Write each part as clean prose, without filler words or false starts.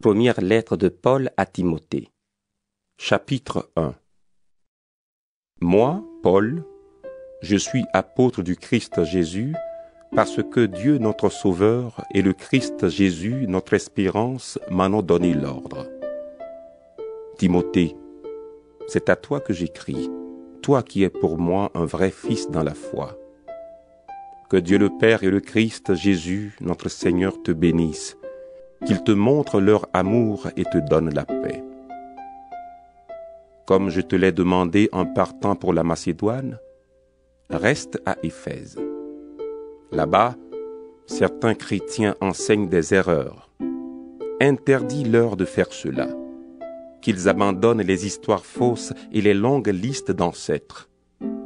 Première lettre de Paul à Timothée. Chapitre 1. Moi, Paul, je suis apôtre du Christ Jésus, parce que Dieu notre Sauveur et le Christ Jésus notre espérance m'en ont donné l'ordre. Timothée, c'est à toi que j'écris, toi qui es pour moi un vrai fils dans la foi. Que Dieu le Père et le Christ Jésus notre Seigneur te bénissent, qu'ils te montrent leur amour et te donnent la paix. Comme je te l'ai demandé en partant pour la Macédoine, reste à Éphèse. Là-bas, certains chrétiens enseignent des erreurs. Interdis-leur de faire cela, qu'ils abandonnent les histoires fausses et les longues listes d'ancêtres.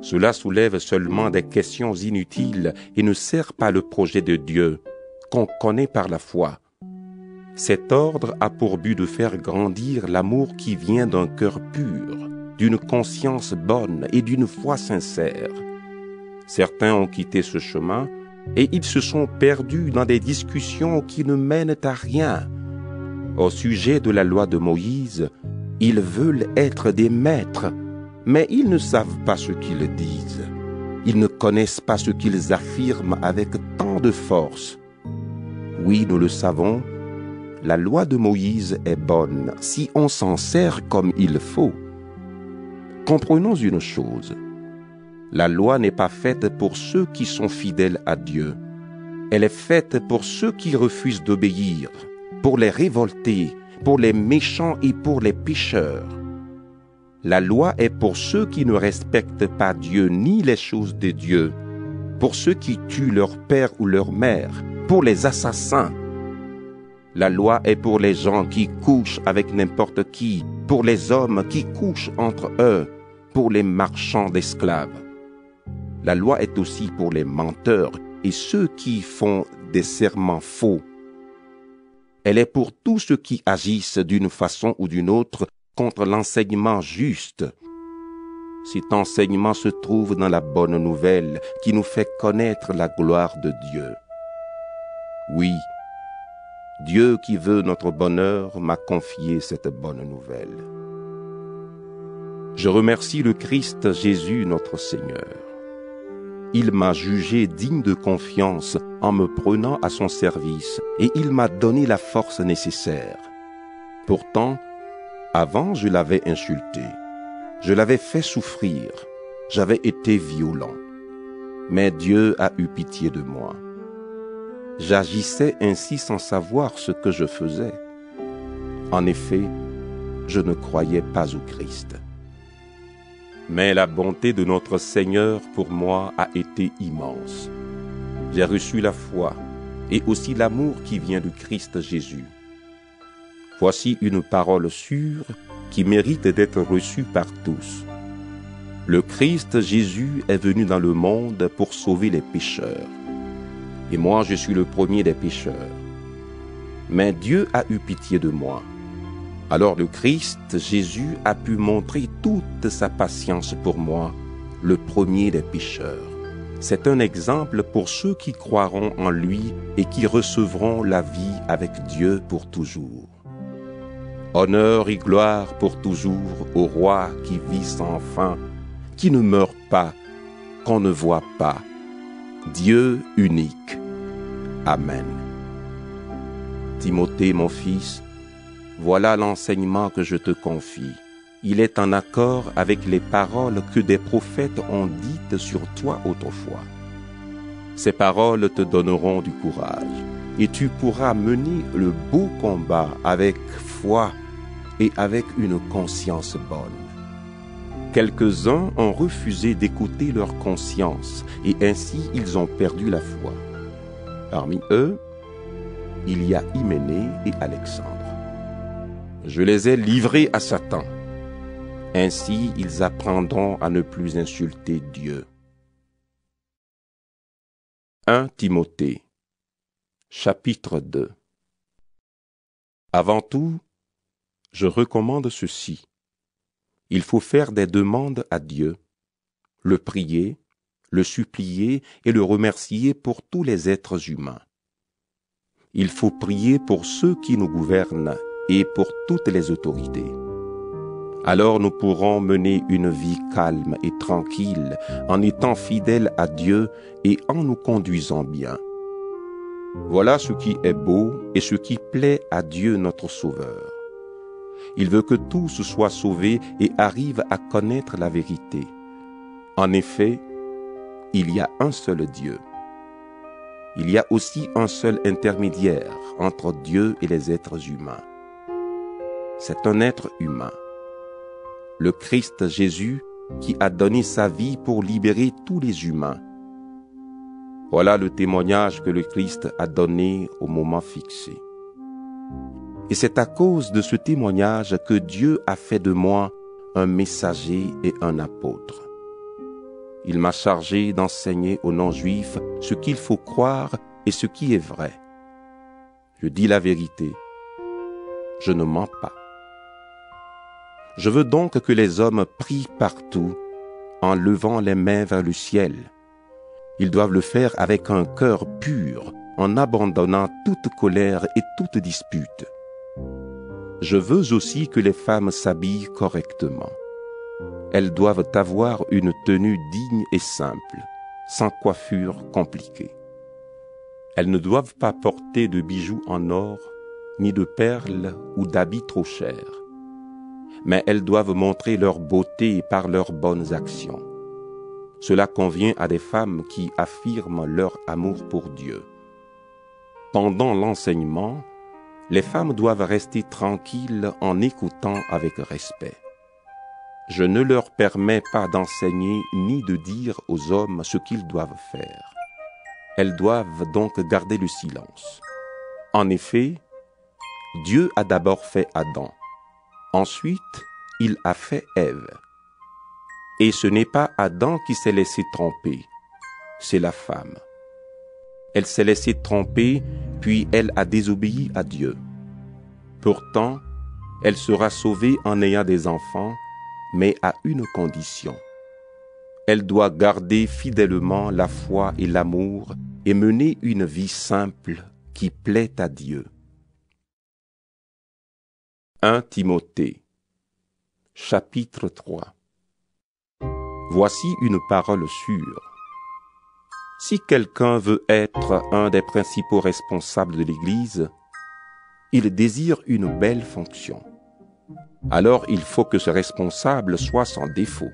Cela soulève seulement des questions inutiles et ne sert pas le projet de Dieu, qu'on connaît par la foi. Cet ordre a pour but de faire grandir l'amour qui vient d'un cœur pur, d'une conscience bonne et d'une foi sincère. Certains ont quitté ce chemin et ils se sont perdus dans des discussions qui ne mènent à rien. Au sujet de la loi de Moïse, ils veulent être des maîtres, mais ils ne savent pas ce qu'ils disent. Ils ne connaissent pas ce qu'ils affirment avec tant de force. Oui, nous le savons, la loi de Moïse est bonne si on s'en sert comme il faut. Comprenons une chose. La loi n'est pas faite pour ceux qui sont fidèles à Dieu. Elle est faite pour ceux qui refusent d'obéir, pour les révoltés, pour les méchants et pour les pécheurs. La loi est pour ceux qui ne respectent pas Dieu ni les choses de Dieu, pour ceux qui tuent leur père ou leur mère, pour les assassins. La loi est pour les gens qui couchent avec n'importe qui, pour les hommes qui couchent entre eux, pour les marchands d'esclaves. La loi est aussi pour les menteurs et ceux qui font des serments faux. Elle est pour tous ceux qui agissent d'une façon ou d'une autre contre l'enseignement juste. Cet enseignement se trouve dans la bonne nouvelle qui nous fait connaître la gloire de Dieu. Oui, Dieu qui veut notre bonheur m'a confié cette bonne nouvelle. Je remercie le Christ Jésus notre Seigneur. Il m'a jugé digne de confiance en me prenant à son service et il m'a donné la force nécessaire. Pourtant, avant je l'avais insulté, je l'avais fait souffrir, j'avais été violent. Mais Dieu a eu pitié de moi. J'agissais ainsi sans savoir ce que je faisais. En effet, je ne croyais pas au Christ. Mais la bonté de notre Seigneur pour moi a été immense. J'ai reçu la foi et aussi l'amour qui vient du Christ Jésus. Voici une parole sûre qui mérite d'être reçue par tous. Le Christ Jésus est venu dans le monde pour sauver les pécheurs. Et moi, je suis le premier des pécheurs. Mais Dieu a eu pitié de moi. Alors le Christ Jésus a pu montrer toute sa patience pour moi, le premier des pécheurs. C'est un exemple pour ceux qui croiront en lui et qui recevront la vie avec Dieu pour toujours. Honneur et gloire pour toujours au roi qui vit sans fin, qui ne meurt pas, qu'on ne voit pas, Dieu unique. Amen. Timothée, mon fils, voilà l'enseignement que je te confie. Il est en accord avec les paroles que des prophètes ont dites sur toi autrefois. Ces paroles te donneront du courage, et tu pourras mener le beau combat avec foi et avec une conscience bonne. Quelques-uns ont refusé d'écouter leur conscience, et ainsi ils ont perdu la foi. Parmi eux, il y a Hyménée et Alexandre. Je les ai livrés à Satan. Ainsi, ils apprendront à ne plus insulter Dieu. 1 Timothée, chapitre 2. Avant tout, je recommande ceci. Il faut faire des demandes à Dieu, le prier, le supplier et le remercier pour tous les êtres humains. Il faut prier pour ceux qui nous gouvernent et pour toutes les autorités. Alors nous pourrons mener une vie calme et tranquille en étant fidèles à Dieu et en nous conduisant bien. Voilà ce qui est beau et ce qui plaît à Dieu notre Sauveur. Il veut que tous soient sauvés et arrivent à connaître la vérité. En effet, il y a un seul Dieu. Il y a aussi un seul intermédiaire entre Dieu et les êtres humains. C'est un être humain, le Christ Jésus, qui a donné sa vie pour libérer tous les humains. Voilà le témoignage que le Christ a donné au moment fixé. Et c'est à cause de ce témoignage que Dieu a fait de moi un messager et un apôtre. Il m'a chargé d'enseigner aux non-juifs ce qu'il faut croire et ce qui est vrai. Je dis la vérité. Je ne mens pas. Je veux donc que les hommes prient partout en levant les mains vers le ciel. Ils doivent le faire avec un cœur pur, en abandonnant toute colère et toute dispute. Je veux aussi que les femmes s'habillent correctement. Elles doivent avoir une tenue digne et simple, sans coiffure compliquée. Elles ne doivent pas porter de bijoux en or, ni de perles ou d'habits trop chers. Mais elles doivent montrer leur beauté par leurs bonnes actions. Cela convient à des femmes qui affirment leur amour pour Dieu. Pendant l'enseignement, les femmes doivent rester tranquilles en écoutant avec respect. Je ne leur permets pas d'enseigner ni de dire aux hommes ce qu'ils doivent faire. Elles doivent donc garder le silence. En effet, Dieu a d'abord fait Adam. Ensuite, il a fait Ève. Et ce n'est pas Adam qui s'est laissé tromper, c'est la femme. Elle s'est laissée tromper, puis elle a désobéi à Dieu. Pourtant, elle sera sauvée en ayant des enfants, mais à une condition. Elle doit garder fidèlement la foi et l'amour et mener une vie simple qui plaît à Dieu. 1 Timothée, chapitre 3. Voici une parole sûre. Si quelqu'un veut être un des principaux responsables de l'Église, il désire une belle fonction. Alors il faut que ce responsable soit sans défaut.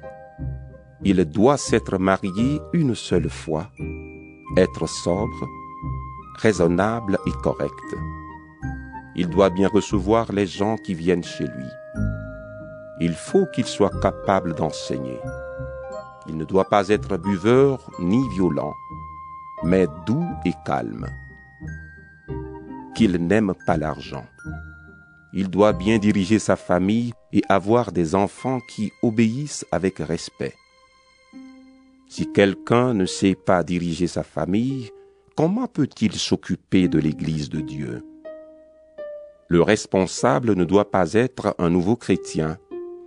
Il doit s'être marié une seule fois, être sobre, raisonnable et correct. Il doit bien recevoir les gens qui viennent chez lui. Il faut qu'il soit capable d'enseigner. Il ne doit pas être buveur ni violent, mais doux et calme. Qu'il n'aime pas l'argent. Il doit bien diriger sa famille et avoir des enfants qui obéissent avec respect. Si quelqu'un ne sait pas diriger sa famille, comment peut-il s'occuper de l'Église de Dieu? Le responsable ne doit pas être un nouveau chrétien,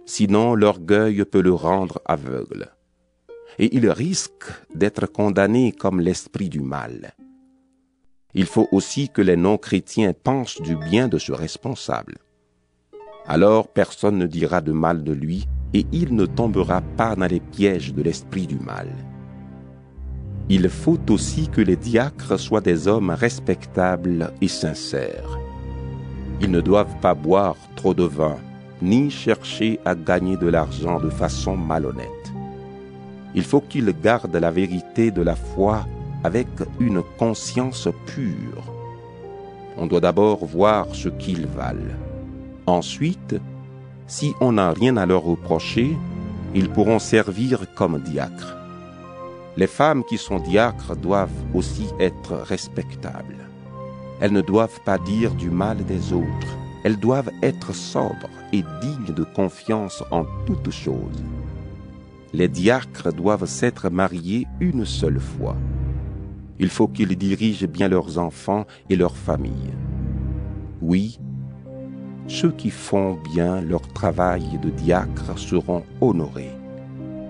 sinon l'orgueil peut le rendre aveugle. Et il risque d'être condamné comme l'esprit du mal. Il faut aussi que les non-chrétiens pensent du bien de ce responsable. Alors personne ne dira de mal de lui et il ne tombera pas dans les pièges de l'esprit du mal. Il faut aussi que les diacres soient des hommes respectables et sincères. Ils ne doivent pas boire trop de vin, ni chercher à gagner de l'argent de façon malhonnête. Il faut qu'ils gardent la vérité de la foi avec une conscience pure. On doit d'abord voir ce qu'ils valent. Ensuite, si on n'a rien à leur reprocher, ils pourront servir comme diacres. Les femmes qui sont diacres doivent aussi être respectables. Elles ne doivent pas dire du mal des autres. Elles doivent être sobres et dignes de confiance en toutes choses. Les diacres doivent s'être mariés une seule fois. Il faut qu'ils dirigent bien leurs enfants et leurs familles. Oui, ceux qui font bien leur travail de diacre seront honorés.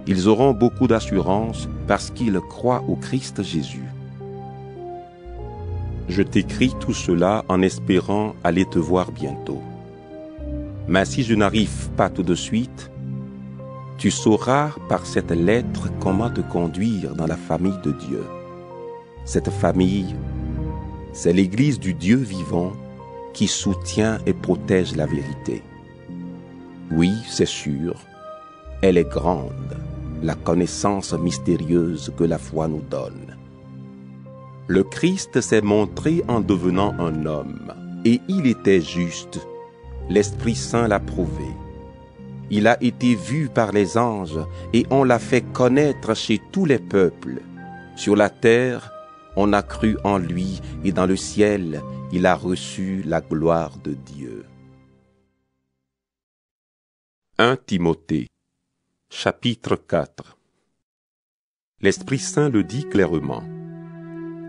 Ils auront beaucoup d'assurance parce qu'ils croient au Christ Jésus. Je t'écris tout cela en espérant aller te voir bientôt. Mais si je n'arrive pas tout de suite, tu sauras par cette lettre comment te conduire dans la famille de Dieu. Cette famille, c'est l'Église du Dieu vivant qui soutient et protège la vérité. Oui, c'est sûr, elle est grande, la connaissance mystérieuse que la foi nous donne. Le Christ s'est montré en devenant un homme, et il était juste. L'Esprit Saint l'a prouvé. Il a été vu par les anges, et on l'a fait connaître chez tous les peuples. Sur la terre, on a cru en lui, et dans le ciel, il a reçu la gloire de Dieu. 1 Timothée, chapitre 4. L'Esprit Saint le dit clairement.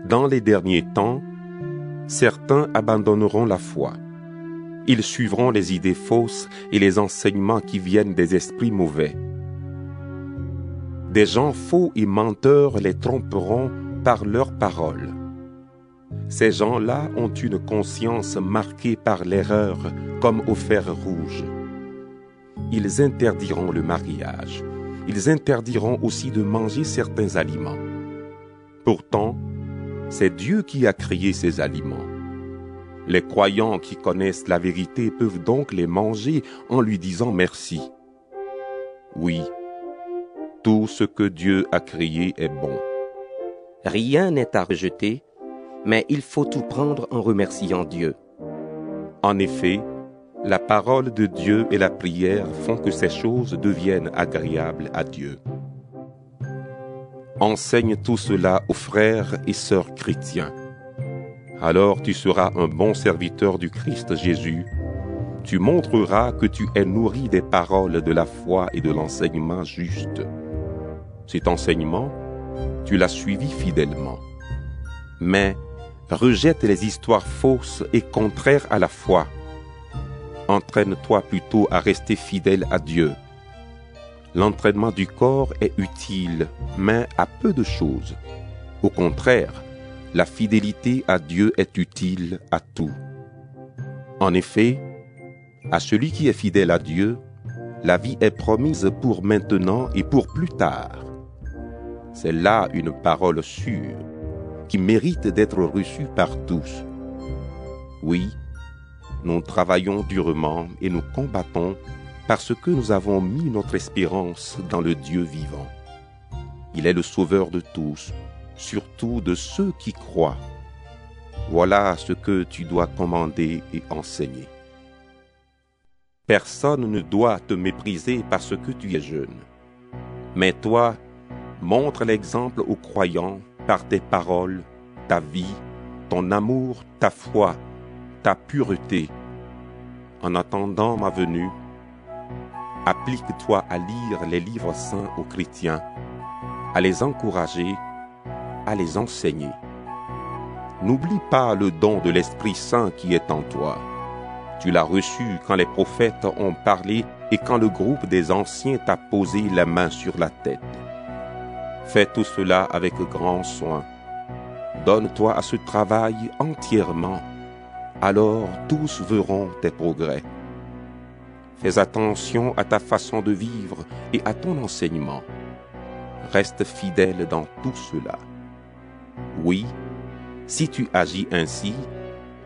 Dans les derniers temps, certains abandonneront la foi. Ils suivront les idées fausses et les enseignements qui viennent des esprits mauvais. Des gens faux et menteurs les tromperont par leurs paroles. Ces gens-là ont une conscience marquée par l'erreur comme au fer rouge. Ils interdiront le mariage. Ils interdiront aussi de manger certains aliments. Pourtant, c'est Dieu qui a créé ces aliments. Les croyants qui connaissent la vérité peuvent donc les manger en lui disant merci. Oui, tout ce que Dieu a créé est bon. Rien n'est à rejeter, mais il faut tout prendre en remerciant Dieu. En effet, la parole de Dieu et la prière font que ces choses deviennent agréables à Dieu. Enseigne tout cela aux frères et sœurs chrétiens. Alors tu seras un bon serviteur du Christ Jésus. Tu montreras que tu es nourri des paroles de la foi et de l'enseignement juste. Cet enseignement, tu l'as suivi fidèlement. Mais rejette les histoires fausses et contraires à la foi. Entraîne-toi plutôt à rester fidèle à Dieu. L'entraînement du corps est utile, mais à peu de choses. Au contraire, la fidélité à Dieu est utile à tout. En effet, à celui qui est fidèle à Dieu, la vie est promise pour maintenant et pour plus tard. C'est là une parole sûre, qui mérite d'être reçue par tous. Oui, nous travaillons durement et nous combattons parce que nous avons mis notre espérance dans le Dieu vivant. Il est le sauveur de tous, surtout de ceux qui croient. Voilà ce que tu dois commander et enseigner. Personne ne doit te mépriser parce que tu es jeune. Mais toi, montre l'exemple aux croyants par tes paroles, ta vie, ton amour, ta foi, ta pureté. En attendant ma venue, applique-toi à lire les livres saints aux chrétiens, à les encourager, à les enseigner. N'oublie pas le don de l'Esprit Saint qui est en toi. Tu l'as reçu quand les prophètes ont parlé et quand le groupe des anciens t'a posé la main sur la tête. Fais tout cela avec grand soin. Donne-toi à ce travail entièrement. Alors tous verront tes progrès. Fais attention à ta façon de vivre et à ton enseignement. Reste fidèle dans tout cela. Oui, si tu agis ainsi,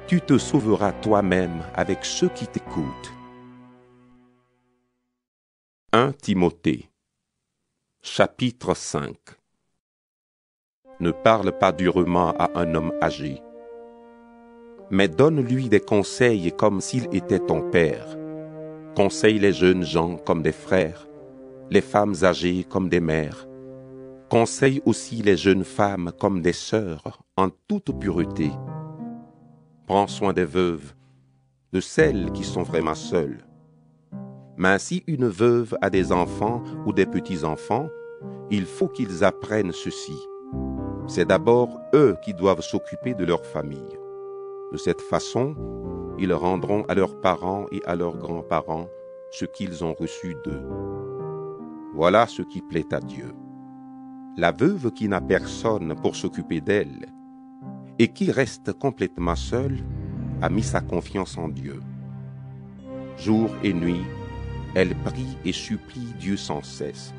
tu te sauveras toi-même avec ceux qui t'écoutent. 1 Timothée, chapitre 5. Ne parle pas durement à un homme âgé, mais donne-lui des conseils comme s'il était ton père. Conseille les jeunes gens comme des frères, les femmes âgées comme des mères. Conseille aussi les jeunes femmes comme des sœurs, en toute pureté. Prends soin des veuves, de celles qui sont vraiment seules. Mais si une veuve a des enfants ou des petits-enfants, il faut qu'ils apprennent ceci. C'est d'abord eux qui doivent s'occuper de leur famille. De cette façon, ils rendront à leurs parents et à leurs grands-parents ce qu'ils ont reçu d'eux. Voilà ce qui plaît à Dieu. La veuve qui n'a personne pour s'occuper d'elle et qui reste complètement seule a mis sa confiance en Dieu. Jour et nuit, elle prie et supplie Dieu sans cesse.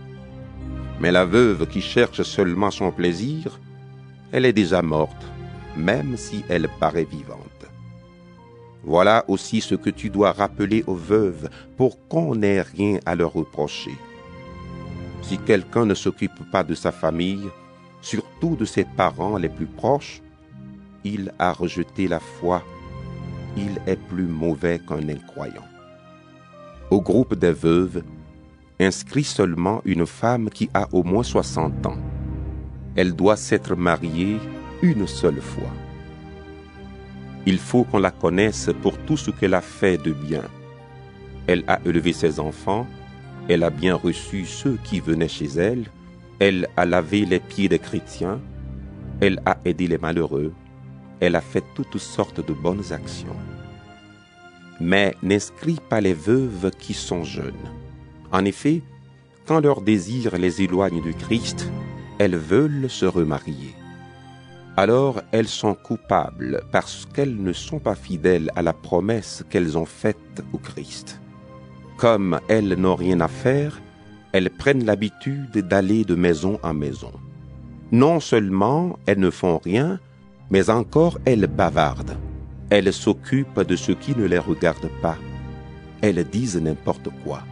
Mais la veuve qui cherche seulement son plaisir, elle est déjà morte, même si elle paraît vivante. Voilà aussi ce que tu dois rappeler aux veuves pour qu'on n'ait rien à leur reprocher. Si quelqu'un ne s'occupe pas de sa famille, surtout de ses parents les plus proches, il a rejeté la foi, il est plus mauvais qu'un incroyant. Au groupe des veuves, inscrit seulement une femme qui a au moins 60 ans. Elle doit s'être mariée une seule fois. Il faut qu'on la connaisse pour tout ce qu'elle a fait de bien. Elle a élevé ses enfants, elle a bien reçu ceux qui venaient chez elle, elle a lavé les pieds des chrétiens, elle a aidé les malheureux, elle a fait toutes sortes de bonnes actions. Mais n'inscris pas les veuves qui sont jeunes. En effet, quand leur désir les éloigne du Christ, elles veulent se remarier. Alors elles sont coupables parce qu'elles ne sont pas fidèles à la promesse qu'elles ont faite au Christ. Comme elles n'ont rien à faire, elles prennent l'habitude d'aller de maison en maison. Non seulement elles ne font rien, mais encore elles bavardent. Elles s'occupent de ce qui ne les regarde pas. Elles disent n'importe quoi.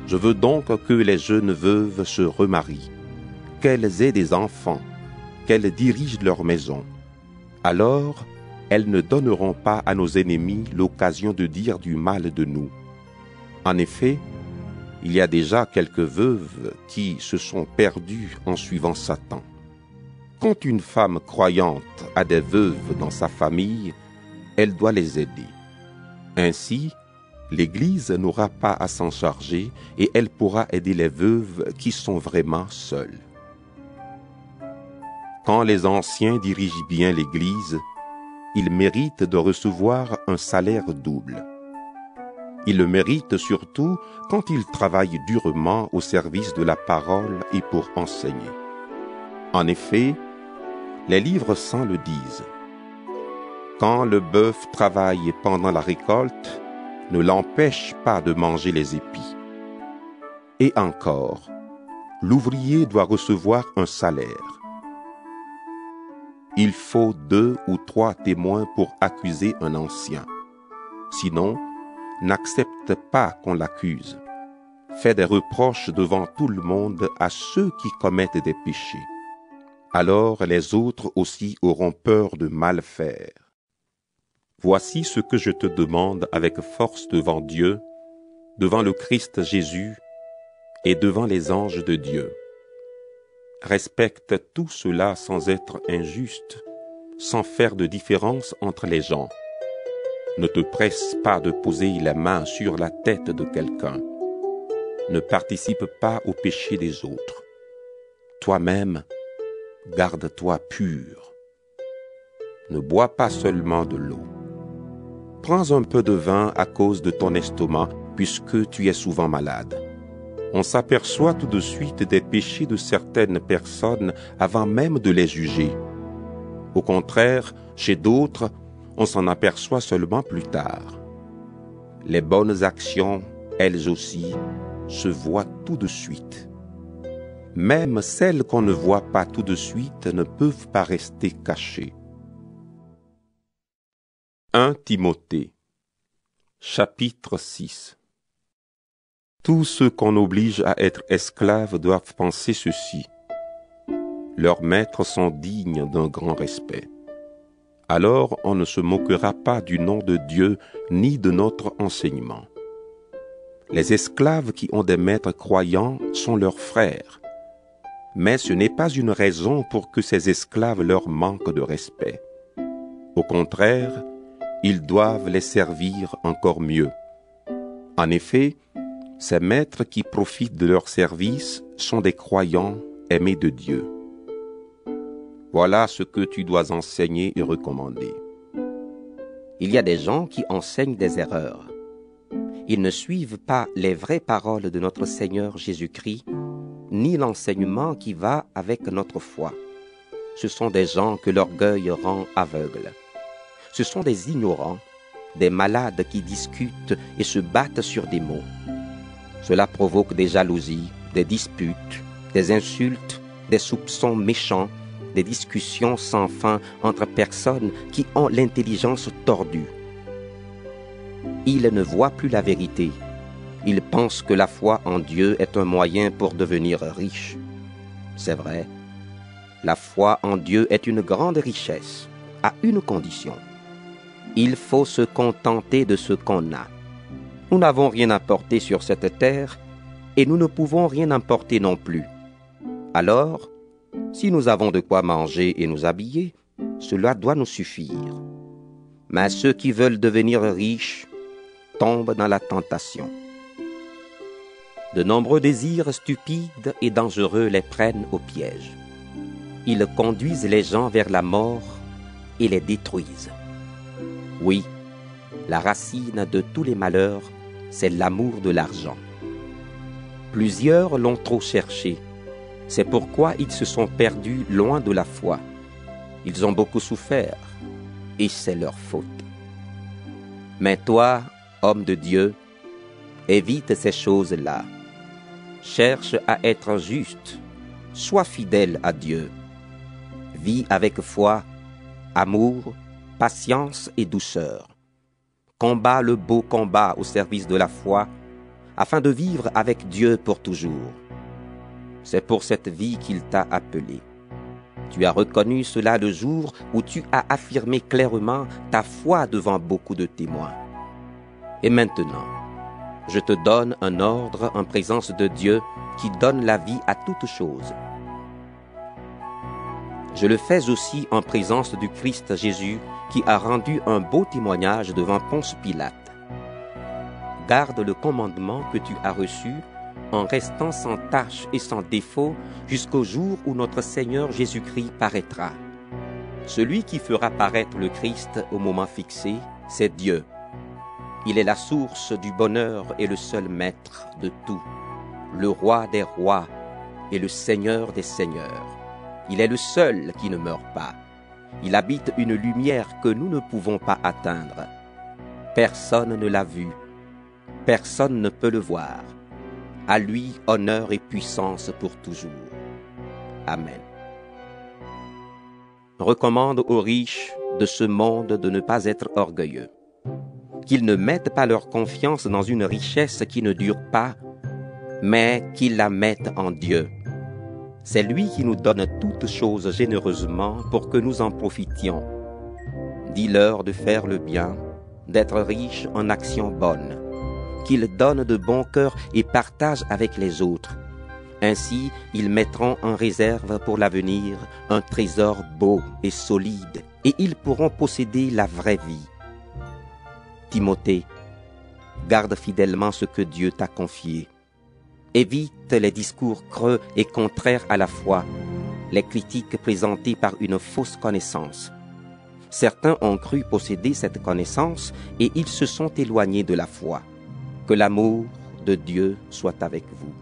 Je veux donc que les jeunes veuves se remarient, qu'elles aient des enfants, qu'elles dirigent leur maison. Alors, elles ne donneront pas à nos ennemis l'occasion de dire du mal de nous. En effet, il y a déjà quelques veuves qui se sont perdues en suivant Satan. Quand une femme croyante a des veuves dans sa famille, elle doit les aider. Ainsi, l'Église n'aura pas à s'en charger et elle pourra aider les veuves qui sont vraiment seules. Quand les anciens dirigent bien l'Église, ils méritent de recevoir un salaire double. Ils le méritent surtout quand ils travaillent durement au service de la parole et pour enseigner. En effet, les livres saints le disent. Quand le bœuf travaille pendant la récolte, ne l'empêche pas de manger les épis. Et encore, l'ouvrier doit recevoir un salaire. Il faut 2 ou 3 témoins pour accuser un ancien. Sinon, n'accepte pas qu'on l'accuse. Fais des reproches devant tout le monde à ceux qui commettent des péchés. Alors les autres aussi auront peur de mal faire. Voici ce que je te demande avec force devant Dieu, devant le Christ Jésus et devant les anges de Dieu. Respecte tout cela sans être injuste, sans faire de différence entre les gens. Ne te presse pas de poser la main sur la tête de quelqu'un. Ne participe pas au péché des autres. Toi-même, garde-toi pur. Ne bois pas seulement de l'eau. Prends un peu de vin à cause de ton estomac, puisque tu es souvent malade. On s'aperçoit tout de suite des péchés de certaines personnes avant même de les juger. Au contraire, chez d'autres, on s'en aperçoit seulement plus tard. Les bonnes actions, elles aussi, se voient tout de suite. Même celles qu'on ne voit pas tout de suite ne peuvent pas rester cachées. 1 Timothée, chapitre 6. Tous ceux qu'on oblige à être esclaves doivent penser ceci. Leurs maîtres sont dignes d'un grand respect. Alors on ne se moquera pas du nom de Dieu ni de notre enseignement. Les esclaves qui ont des maîtres croyants sont leurs frères. Mais ce n'est pas une raison pour que ces esclaves leur manquent de respect. Au contraire, ils doivent les servir encore mieux. En effet, ces maîtres qui profitent de leur service sont des croyants aimés de Dieu. Voilà ce que tu dois enseigner et recommander. Il y a des gens qui enseignent des erreurs. Ils ne suivent pas les vraies paroles de notre Seigneur Jésus-Christ, ni l'enseignement qui va avec notre foi. Ce sont des gens que l'orgueil rend aveugles. Ce sont des ignorants, des malades qui discutent et se battent sur des mots. Cela provoque des jalousies, des disputes, des insultes, des soupçons méchants, des discussions sans fin entre personnes qui ont l'intelligence tordue. Ils ne voient plus la vérité. Ils pensent que la foi en Dieu est un moyen pour devenir riche. C'est vrai, la foi en Dieu est une grande richesse, à une condition. Il faut se contenter de ce qu'on a. Nous n'avons rien apporté sur cette terre et nous ne pouvons rien emporter non plus. Alors, si nous avons de quoi manger et nous habiller, cela doit nous suffire. Mais ceux qui veulent devenir riches tombent dans la tentation. De nombreux désirs stupides et dangereux les prennent au piège. Ils conduisent les gens vers la mort et les détruisent. Oui, la racine de tous les malheurs, c'est l'amour de l'argent. Plusieurs l'ont trop cherché. C'est pourquoi ils se sont perdus loin de la foi. Ils ont beaucoup souffert, et c'est leur faute. Mais toi, homme de Dieu, évite ces choses-là. Cherche à être juste, sois fidèle à Dieu. Vis avec foi, amour, patience et douceur. Combat le beau combat au service de la foi, afin de vivre avec Dieu pour toujours. C'est pour cette vie qu'il t'a appelé. Tu as reconnu cela le jour où tu as affirmé clairement ta foi devant beaucoup de témoins. Et maintenant, je te donne un ordre en présence de Dieu qui donne la vie à toute chose. Je le fais aussi en présence du Christ Jésus qui a rendu un beau témoignage devant Ponce Pilate. Garde le commandement que tu as reçu en restant sans tache et sans défaut jusqu'au jour où notre Seigneur Jésus-Christ paraîtra. Celui qui fera paraître le Christ au moment fixé, c'est Dieu. Il est la source du bonheur et le seul maître de tout, le roi des rois et le Seigneur des seigneurs. Il est le seul qui ne meurt pas. Il habite une lumière que nous ne pouvons pas atteindre. Personne ne l'a vu. Personne ne peut le voir. À lui, honneur et puissance pour toujours. Amen. Recommande aux riches de ce monde de ne pas être orgueilleux. Qu'ils ne mettent pas leur confiance dans une richesse qui ne dure pas, mais qu'ils la mettent en Dieu. C'est lui qui nous donne toutes choses généreusement pour que nous en profitions. Dis-leur de faire le bien, d'être riches en actions bonnes, qu'ils donnent de bon cœur et partagent avec les autres. Ainsi, ils mettront en réserve pour l'avenir un trésor beau et solide, et ils pourront posséder la vraie vie. Timothée, garde fidèlement ce que Dieu t'a confié. Évite les discours creux et contraires à la foi, les critiques présentées par une fausse connaissance. Certains ont cru posséder cette connaissance et ils se sont éloignés de la foi. Que l'amour de Dieu soit avec vous.